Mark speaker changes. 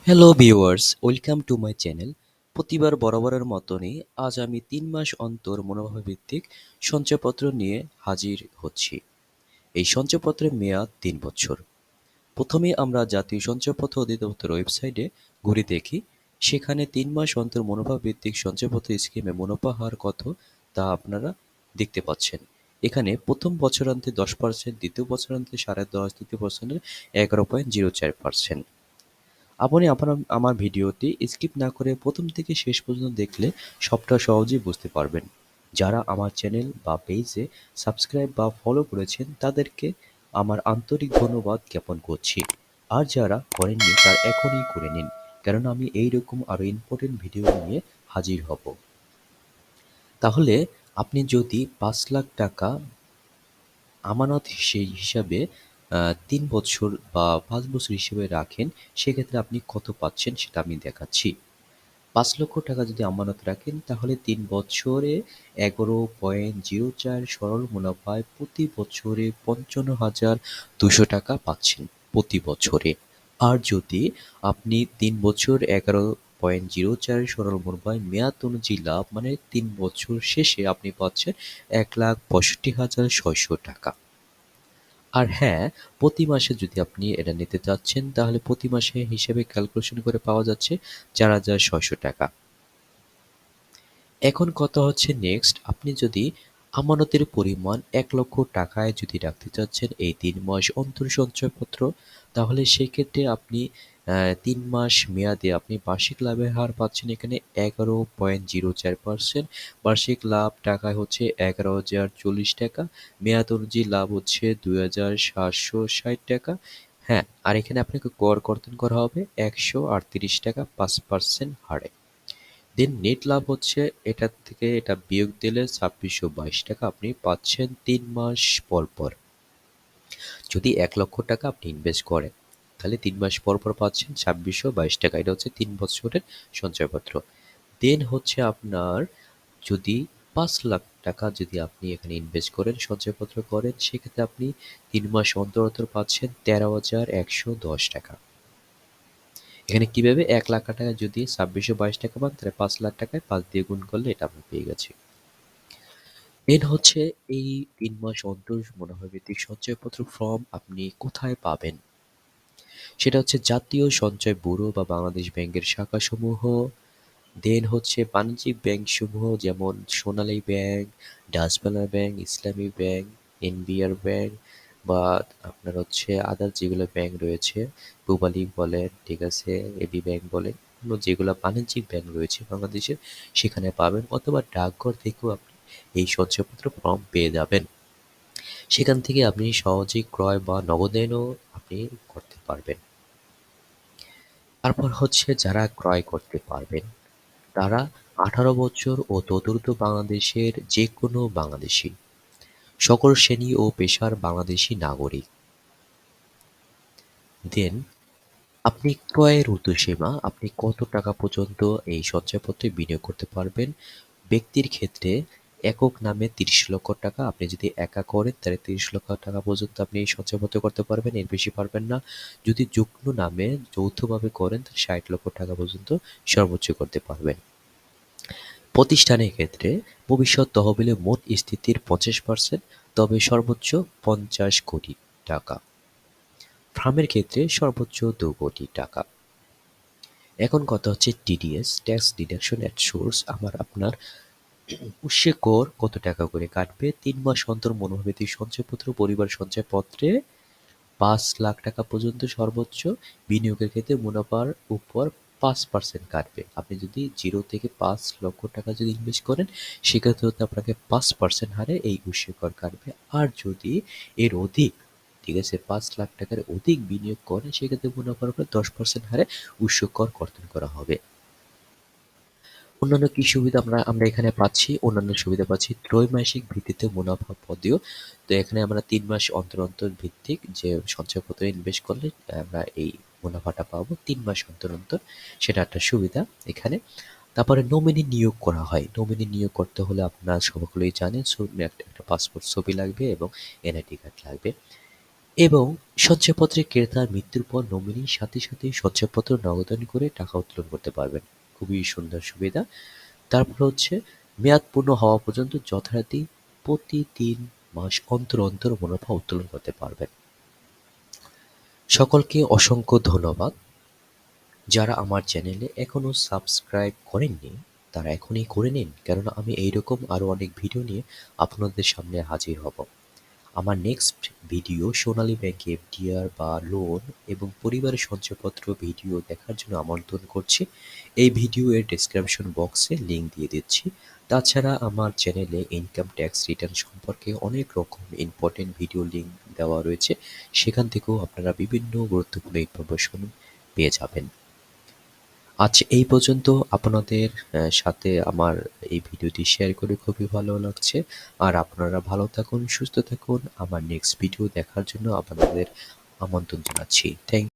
Speaker 1: Hello viewers, welcome to my channel. প্রতিবার বরাবরের মতনই আজ আমি ৩ মাস অন্তর মুনাফা ভিত্তিক সঞ্চয়পত্র নিয়ে হাজির হচ্ছি। এই সঞ্চয়পত্রের মেয়াদ ৩ বছর। প্রথমে আমরা জাতীয় সঞ্চয়পত্র অধিদপ্তর ওয়েবসাইটে ঘুরে দেখি, সেখানে ৩ মাস অন্তর মুনাফা ভিত্তিক সঞ্চয়পত্র স্কিমে মুনাফা হার কত তা আপনারা দেখতে পাচ্ছেন। এখানে প্রথম বছরান্তে 10%, দ্বিতীয় বছরান্তে 10.5%, তৃতীয় বছরে 11.04%। আপনি আমার ভিডিওটি স্কিপ না করে প্রথম থেকে শেষ পর্যন্ত দেখলে সবটা সহজেই বুঝতে পারবেন। যারা আমার চ্যানেল বা পেজে সাবস্ক্রাইব বা ফলো করেছেন তাদেরকে আমার আন্তরিক ধন্যবাদ জ্ঞাপন করছি। আর যারা করেননি তারা এখনই করে নিন, কারণ আমি এইরকম আরও ইম্পর্টেন্ট ভিডিও নিয়ে হাজির হব। তাহলে আপনি যদি 5 লাখ টাকা আমানত হিসাবে ৩ বছর বা ৫ বছর হিসেবে রাখেন, সেক্ষেত্রে আপনি কত পাচ্ছেন সেটা আমি দেখাচ্ছি। ৫ লক্ষ টাকা যদি আমানত রাখেন তাহলে ৩ বছরে ১১.০৪ সরল মুনাফায় প্রতি বছরে ৫৫,২০০ টাকা পাচ্ছেন প্রতি বছরে। আর যদি আপনি ৩ বছর ১১.০৪ সরল মুনাফায় মেয়াদ অনুযায়ী লাভ, মানে ৩ বছর শেষে আপনি পাচ্ছেন ১,৬৫,৬০০ টাকা। আর হ্যাঁ, প্রতি মাসে যদি আপনি এটা নিতে চাচ্ছেন তাহলে প্রতি মাসে হিসেবে ক্যালকুলেশন করে পাওয়া যাচ্ছে ৪,৬০০ টাকা। এখন কথা হচ্ছে নেক্সট, আপনি যদি আমানতের পরিমাণ ১ লক্ষ টাকায় যদি রাখতে চাচ্ছেন এই ৩ মাস অন্তর সঞ্চয়পত্র, তাহলে সেক্ষেত্রে আপনি ৩ মাস মেয়াদে আপনি বার্ষিক লাভের হার পাচ্ছেন এখানে ১১.০৪%। বার্ষিক লাভ টাকায় হচ্ছে ১১,০৪০ টাকা। মেয়াদ অনুযায়ী লাভ হচ্ছে ২,৭৬০ টাকা। হ্যাঁ, আর এখানে আপনাকে কর কর্তন করা হবে ১৩৮ টাকা ৫% হারে। দেন নেট লাভ হচ্ছে এটার থেকে এটা বিয়োগ দিলে ২৬২২ টাকা আপনি পাচ্ছেন ৩ মাস পর পর। যদি ১ লক্ষ টাকা আপনি ইনভেস্ট করেন তাহলে ৩ মাস পর পর পাচ্ছেন ২৬২২ টাকা। এটা হচ্ছে ৩ বছরের সঞ্চয়পত্র। দেন হচ্ছে আপনার যদি ৫ লাখ টাকা যদি আপনি এখানে ইনভেস্ট করেন, সঞ্চয়পত্র করেন, সেক্ষেত্রে আপনি ৩ মাস অন্তর অন্তর পাচ্ছেন ১৩,১১০ টাকা। এখানে কিভাবে ১ লাখ টাকা যদি ২৬২২ টাকা পান তাহলে ৫ লাখ টাকায় ৫ দিয়ে গুণ করলে এটা আমরা পেয়ে গেছি। দেন হচ্ছে এই ৩ মাস অন্তর মুনাফা ভিত্তিক সঞ্চয়পত্র ফর্ম আপনি কোথায় পাবেন? সেটা হচ্ছে জাতীয় সঞ্চয় ব্যুরো বা বাংলাদেশ ব্যাংকের শাখাসমূহ। দেন হচ্ছে বাণিজ্যিক ব্যাংকসমূহ যেমন সোনালী ব্যাংক, ডাচ বাংলা ব্যাংক, ইসলামী ব্যাংক, এনবিআর ব্যাংক বা আপনার হচ্ছে আদার যেগুলো ব্যাংক রয়েছে, পূবালী বলেন, ঠিক আছে, এবি ব্যাংক বলেন, অন্য যেগুলো বাণিজ্যিক ব্যাংক রয়েছে বাংলাদেশের সেখানে পাবেন, অথবা ডাকঘর থেকেও আপনি এই সঞ্চয়পত্র ফর্ম পেয়ে যাবেন। সেখান থেকে আপনি সহজেই ক্রয় বা নগদায়নও আপনি করতে পারবেন। তারপর হচ্ছে যারা ক্রয় করতে পারবেন তারা ১৮ বছর ও তদূর্ধ্ব বাংলাদেশের যেকোনো বাংলাদেশী, সকল শ্রেণী ও পেশার বাংলাদেশী নাগরিক। দেন আপনি ক্রয়ের ঊর্ধ্বসীমা আপনি কত টাকা পর্যন্ত এই সঞ্চয়পত্রে বিনিয়োগ করতে পারবেন? ব্যক্তির ক্ষেত্রে একক নামে ৩০ লক্ষ টাকা, আপনি যদি একা করেন তাহলে ৩০ লক্ষ টাকা পর্যন্ত আপনি এই সঞ্চয়পত্র করতে পারবেন, এর বেশি পারবেন না। যদি যুগ্ম নামে যৌথভাবে করেন তাহলে ৬০ লক্ষ টাকা পর্যন্ত সর্বোচ্চ করতে পারবেন। প্রতিষ্ঠানের ক্ষেত্রে ভবিষ্যৎ তহবিলে মোট স্থিতির ৫০%, তবে সর্বোচ্চ ৫০ কোটি টাকা। ফার্মের ক্ষেত্রে সর্বোচ্চ ২ কোটি টাকা। এখন কথা হচ্ছে TDS, tax deduction at source. আপনার উৎসে কর কত টাকা করে কাটবে? ৩ মাস অন্তর মনোভিত্তিক সঞ্চয়পত্র পরিবার সঞ্চয়পত্রে ৫ লাখ টাকা পর্যন্ত সর্বোচ্চ বিনিয়োগের ক্ষেত্রে মুনাফার উপর ৫% কাটবে। আপনি যদি 0 থেকে ৫ লক্ষ টাকা যদি ইনভেস্ট করেন সেক্ষেত্রে হতে আপনাকে ৫% হারে এই উৎসে কর কাটবে। আর যদি এর অধিক, ঠিক আছে, ৫ লাখ টাকার অধিক বিনিয়োগ করেন সেক্ষেত্রে মুনাফার উপর 10% হারে উৎস কর কর্তন করা হবে। অন্যান্য কি সুবিধা আমরা এখানে পাচ্ছি? অন্যান্য সুবিধা পাচ্ছি ত্রৈমাসিক ভিত্তিতে মুনাফা পদেয়। তো এখানে আমরা ৩ মাস অন্তর অন্তর ভিত্তিক যে সঞ্চয়পত্রে ইনভেস্ট করলে আমরা এই মুনাফাটা পাবো ৩ মাস অন্তর অন্তর, সেটা একটা সুবিধা এখানে। তারপরে নমিনি নিয়োগ করা হয়। নমিনি নিয়োগ করতে হলে আপনারা সকলেই জানেন, একটা পাসপোর্ট ছবি লাগবে এবং এনআইডি কার্ড লাগবে। এবং সঞ্চয়পত্রে ক্রেতার মৃত্যুর পর নমিনির সাথে সাথে সঞ্চয়পত্র নগদায়ন করে টাকা উত্তোলন করতে পারবেন। খুবই সুন্দর সুবিধা। তারপর হচ্ছে মেয়াদ পূর্ণ হওয়া পর্যন্ত যথারীতি প্রতি ৩ মাস অন্তর অন্তর মুনাফা উত্তোলন করতে পারবেন। সকলকে অসংখ্য ধন্যবাদ। যারা আমার চ্যানেলে এখনো সাবস্ক্রাইব করেননি তারা এখনই করে নিন, কেননা আমি এইরকম আরও অনেক ভিডিও নিয়ে আপনাদের সামনে হাজির হব। আমার নেক্সট ভিডিও সোনালী ব্যাংকে এফডিআর বা লোন এবং পরিবারের সঞ্চয়পত্র ভিডিও দেখার জন্য আমন্ত্রণ করছি। এই ভিডিও এর ডেসক্রিপশন বক্সে লিংক দিয়ে দিচ্ছি। তাছাড়া আমার চ্যানেলে ইনকাম ট্যাক্স রিটার্ন সম্পর্কে অনেক রকম ইম্পর্টেন্ট ভিডিও লিংক দেওয়া রয়েছে, সেখান থেকেও আপনারা বিভিন্ন গুরুত্বপূর্ণ ইনফরমেশন পেয়ে যাবেন। আজ এই পর্যন্ত। আপনাদের সাথে আমার এই ভিডিওটি শেয়ার করে খুবই ভালো লাগছে। আর আপনারা ভালো থাকুন, সুস্থ থাকুন। আমার নেক্সট ভিডিও দেখার জন্য আপনাদের আমন্ত্রণ জানাচ্ছি। থ্যাংক